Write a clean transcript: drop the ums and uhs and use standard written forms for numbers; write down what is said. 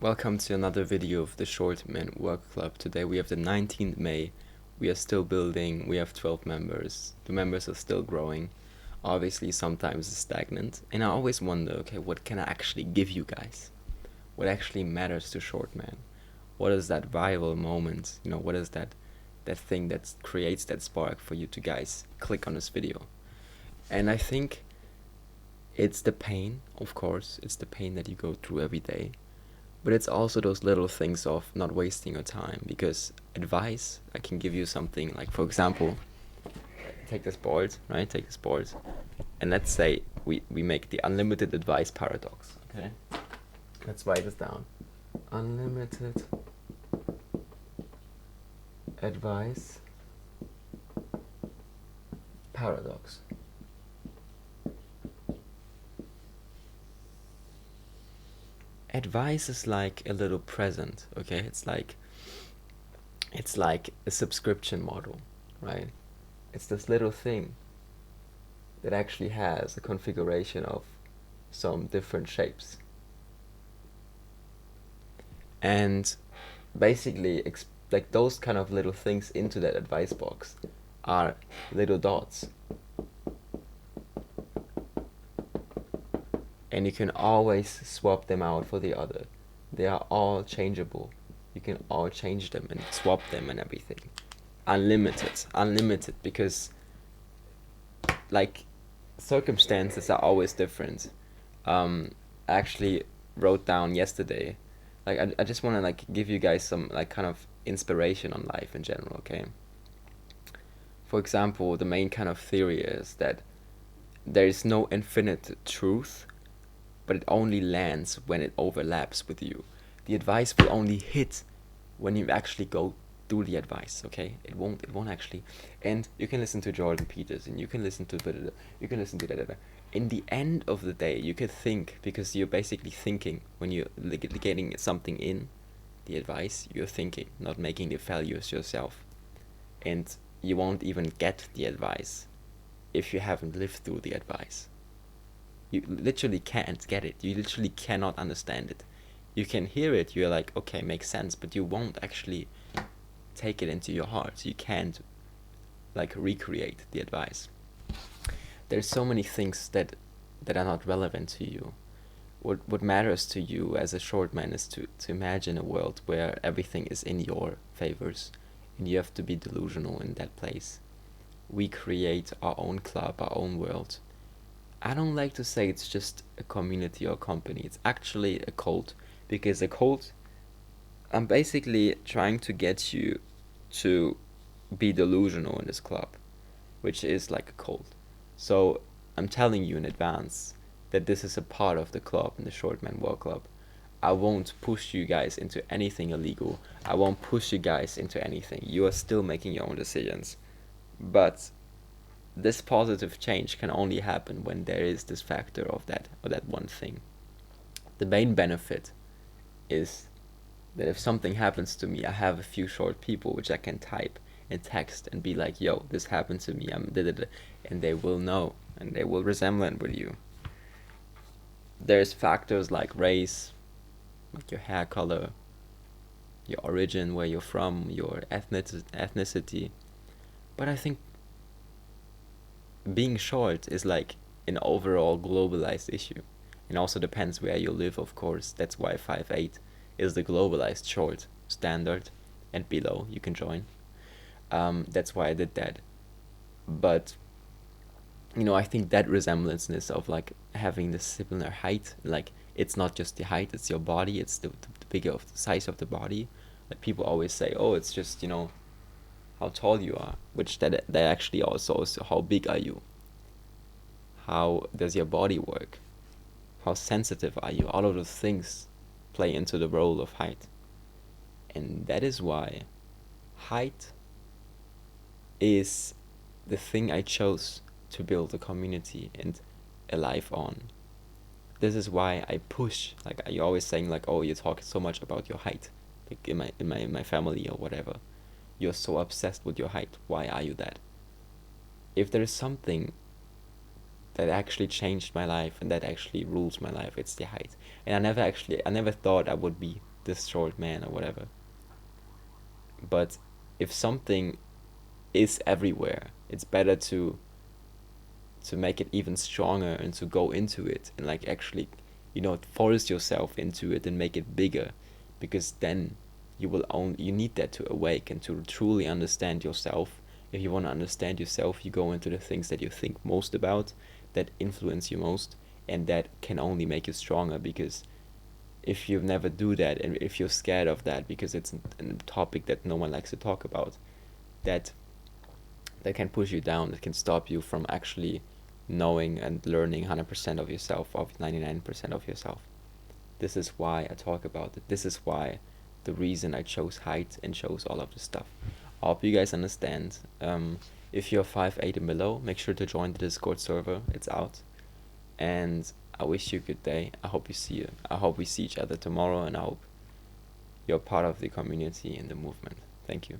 Welcome to another video of the Short Men Work Club. Today we have the 19th May. We are still building. We have 12 members. The members are still growing. Obviously, sometimes it's stagnant. And I always wonder, okay, what can I actually give you guys? What actually matters to Short Men? What is that viral moment? What is that thing that creates that spark for you to guys click on this video? And I think it's the pain, of course. It's the pain that you go through every day. But it's also those little things of not wasting your time, because advice, I can give you something like, for example, take this board, right? Take this board, and let's say we make the unlimited advice paradox, okay? Let's write this down. Unlimited advice paradox. Advice is like a little present, okay? It's like a subscription model, right? It's this little thing that actually has a configuration of some different shapes. And basically, like those kind of little things into that advice box are little dots. And you can always swap them out for the other. They are all changeable. You can all change them and swap them and everything. Unlimited, because like circumstances are always different. I actually wrote down yesterday, like I just want to like give you guys some like kind of inspiration on life in general, okay? For example, the main kind of theory is that there is no infinite truth, but it only lands when it overlaps with you. The advice will only hit when you actually go do the advice, okay? It won't actually. And you can listen to Jordan Peterson, you can listen to that. In the end of the day, you could think, because you're basically thinking when you're getting something in the advice, you're thinking, not making the values yourself. And you won't even get the advice if you haven't lived through the advice. You literally can't get it. You literally cannot understand it. You can hear it, you're like, okay, makes sense, but you won't actually take it into your heart. You can't like recreate the advice. There's so many things that are not relevant to you. What matters to you as a short man is to imagine a world where everything is in your favors, and you have to be delusional in that place. We create our own club, our own world. I don't like to say it's just a community or company. It's actually a cult, because a cult, I'm basically trying to get you to be delusional in this club, which is like a cult. So I'm telling you in advance that this is a part of the club, in the Short Man World Club. I won't push you guys into anything illegal. I won't push you guys into anything. You are still making your own decisions. But this positive change can only happen when there is this factor of that one thing. The main benefit is that if something happens to me, I have a few short people which I can type and text and be like, yo, this happened to me, and they will know, and they will resemble it with you. There's factors like race, like your hair color, your origin, where you're from, your ethnicity. But I think being short is like an overall globalized issue. It also depends where you live, of course. That's why 5'8" is the globalized short standard, and below you can join. That's why I did that. But I think that resemblanceness of like having the similar height, like it's not just the height, it's your body, it's the bigger of the size of the body. Like people always say, oh, it's just how tall you are, which that actually also is how big are you, how does your body work, how sensitive are you. All of those things play into the role of height. And that is why height is the thing I chose to build a community and a life on. This is why I push, like you're always saying like, oh, you talk so much about your height, like in my family or whatever. You're so obsessed with your height. Why are you that? If there is something that actually changed my life and that actually rules my life, it's the height. And I never thought I would be this short man or whatever. But if something is everywhere, it's better to make it even stronger and to go into it and like actually, force yourself into it and make it bigger, because then you need that to awake and to truly understand yourself. If you want to understand yourself, you go into the things that you think most about, that influence you most, and that can only make you stronger. Because if you never do that, and if you're scared of that because it's a topic that no one likes to talk about, that that can push you down, that can stop you from actually knowing and learning 100% of yourself, of 99% of yourself. This is why I talk about it. This is why the reason I chose height and chose all of this stuff. I hope you guys understand. If you're 5'8" and below, make sure to join the Discord server. It's out. And I wish you a good day. I hope we see each other tomorrow, and I hope you're part of the community and the movement. Thank you.